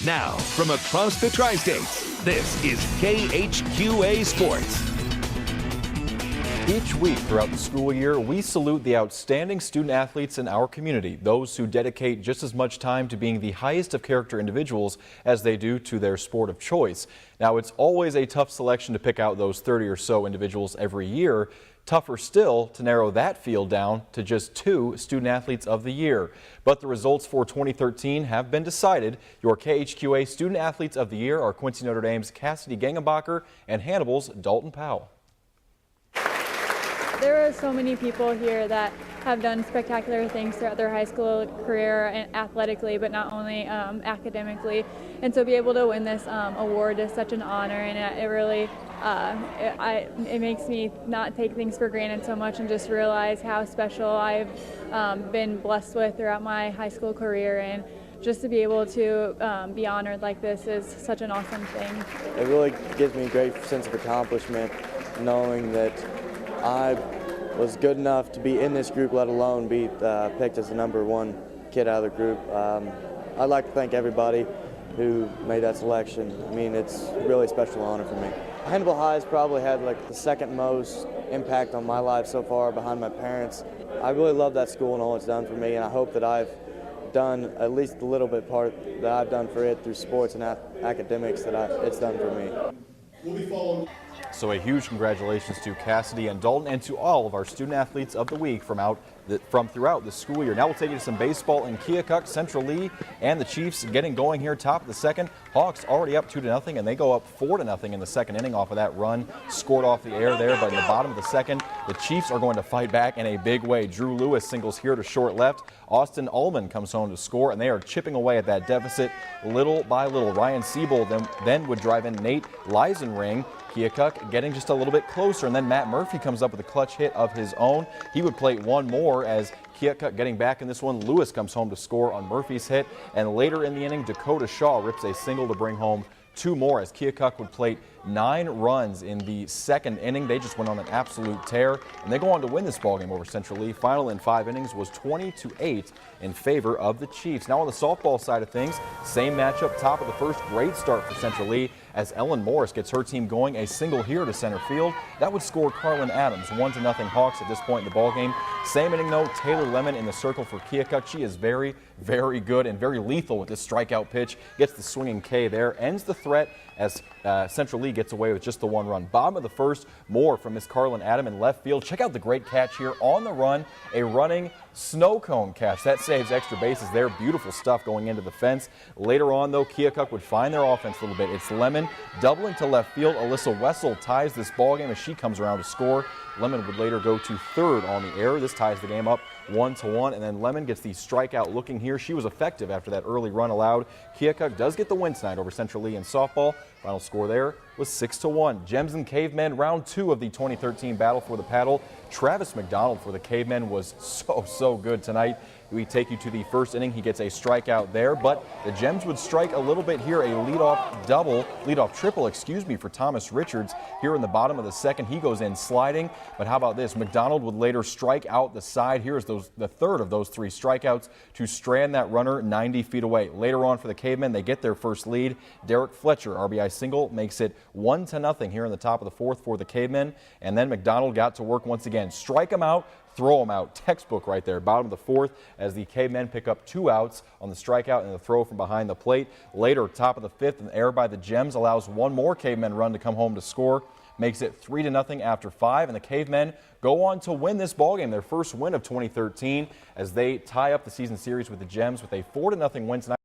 Now, from across the Tri-States, this is KHQA Sports. Each week throughout the school year, we salute the outstanding student athletes in our community, those who dedicate just as much time to being the highest of character individuals as they do to their sport of choice. Now, it's always a tough selection to pick out those 30 or so individuals every year. Tougher still to narrow that field down to just 2 student athletes of the year. But the results for 2013 have been decided. Your KHQA student athletes of the year are Quincy Notre Dame's Cassidy Gangenbacher and Hannibal's Dalton Powell. There are so many people here that have done spectacular things throughout their high school career and athletically, but not only academically. And so to be able to win this award is such an honor, and it really it makes me not take things for granted so much and just realize how special I've been blessed with throughout my high school career. And just to be able to be honored like this is such an awesome thing. It really gives me a great sense of accomplishment knowing that I was good enough to be in this group, let alone be picked as the #1 kid out of the group. I'd like to thank everybody who made that selection. I mean, it's really a special honor for me. Hannibal High has probably had like the second most impact on my life so far behind my parents. I really love that school and all it's done for me, and I hope that I've done at least a little bit part that I've done for it through sports and academics that it's done for me. We'll be following. So a huge congratulations to Cassidy and Dalton and to all of our student athletes of the week from throughout the school year. Now we'll take you to some baseball in Keokuk. Central Lee and the Chiefs getting going here top of the second. Hawks already up 2-0, and they go up 4-0 in the second inning off of that run scored off the air there. But in the bottom of the second, the Chiefs are going to fight back in a big way. Drew Lewis singles here to short left. Austin Ullman comes home to score, and they are chipping away at that deficit little by little. Ryan Siebel then would drive in Nate Leisenring. Keokuk getting just a little bit closer, and then Matt Murphy comes up with a clutch hit of his own. He would plate one more as Keokuk getting back in this one. Lewis comes home to score on Murphy's hit, and later in the inning, Dakota Shaw rips a single to bring home 2 more as Keokuk would plate 9 runs in the second inning. They just went on an absolute tear, and they go on to win this ballgame over Central Lee. Final in 5 innings was 20-8 in favor of the Chiefs. Now on the softball side of things, same matchup, top of the first. Great start for Central Lee as Ellen Morris gets her team going. A single here to center field. That would score Carlin Adams. 1-0 Hawks at this point in the ballgame. Same inning though, Taylor Lemon in the circle for Keokuk. She is very, very good and very lethal with this strikeout pitch. Gets the swinging K there. Ends the threat as Central Lee gets away with just the 1 run. Bottom of the first, more from Miss Carlin Adam in left field. Check out the great catch here on the run. A running snow cone catch. That saves extra bases there. Beautiful stuff going into the fence. Later on, though, Keokuk would find their offense a little bit. It's Lemon doubling to left field. Alyssa Wessel ties this ballgame as she comes around to score. Lemon would later go to third on the air. This ties the game up 1-1, and then Lemon gets the strikeout looking here. She was effective after that early run allowed. Keokuk does get the win tonight over Central Lee in softball. Final score there was 6-1. Gems and Cavemen, round 2 of the 2013 Battle for the Paddle. Travis McDonald for the Cavemen was so good tonight. We take you to the first inning. He gets a strikeout there, but the Gems would strike a little bit here. A leadoff triple, for Thomas Richards here in the bottom of the second. He goes in sliding, but how about this? McDonald would later strike out the side. Here's the third of those 3 strikeouts to strand that runner 90 feet away. Later on for the Cavemen, they get their first lead. Derek Fletcher, RBI single, makes it 1-0 here in the top of the 4th for the Cavemen, and then McDonald got to work once again. Strike him out, throw him out. Textbook right there. Bottom of the 4th as the Cavemen pick up 2 outs on the strikeout and the throw from behind the plate. Later, top of the 5th, an error by the Gems allows 1 more Cavemen run to come home to score. Makes it 3-0 after 5, and the Cavemen go on to win this ballgame, their first win of 2013, as they tie up the season series with the Gems with a 4-0 win tonight.